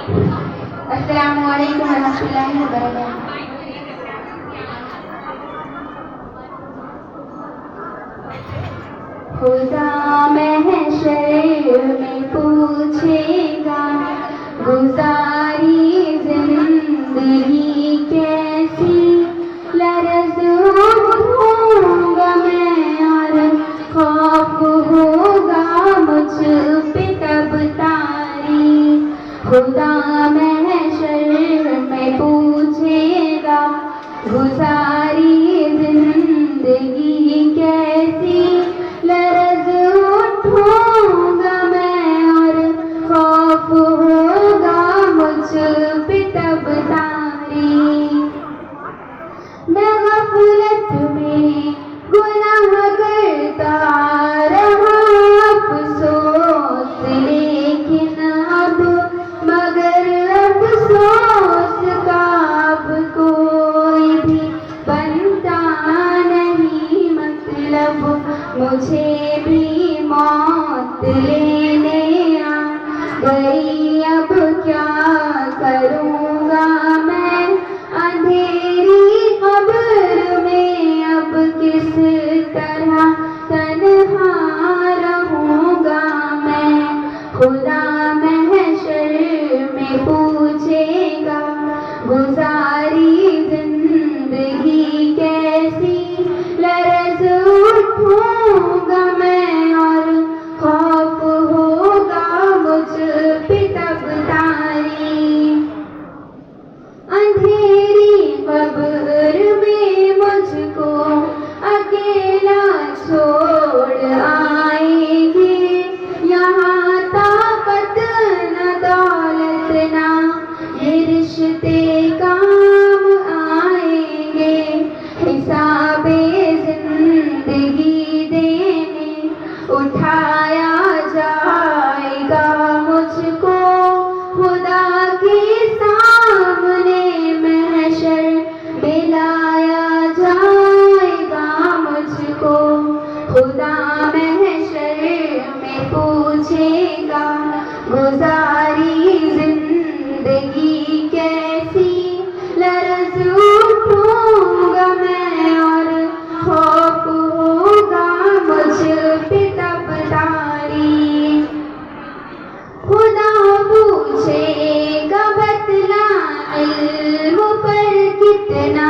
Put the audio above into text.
अस्सलामु अलैकुम वरहमतुल्लाहि वबरकातुहू। खुदा महशर में पूछेगा, गुजारी जिंदगी कैसी, लरज़ उठूंगा मैं और खौफ होगा मुझ पे तब तारी। खुदा महशर में पूछेगा, गुजारी जिंदगी कैसी, लरज़ उठूंगा मैं और खौफ होगा मुझ पे तब तारी। मैं गफलत में गुनाह करता रहा अफसोस, लेकिन अब मगर अफसोस का अब कोई भी बनता नहीं मतलब, मुझे भी मौत लेने आ गई। अब क्या करूँगा मैं अंधेरी कब्र में, अब किस तरह तन्हा रहूँगा मैं। खुदा महशर में पूछेगा, गुजारी जिंदगी कैसी, लरज़ उठूंगा मैं और खौफ होगा मुझ पे तब तारी। अंधेरी कब्र में मुझको अकेला छोड़ आएंगे, यहाँ ताकत न दौलत ना ये रिश्ते काम आएंगे। हिसाबे जिंदगी देने उठाया जाएगा मुझको, खुदा के सामने महशर मिलाया जाएगा मुझको। खुदा महशर में पूछेगा, गुजारी जिंदगी कैसी, लरज़ उठूंगा मैं और खौफ होगा मुझ पे तब तारी। खुदा पूछेगा बतला इल्म पर कितना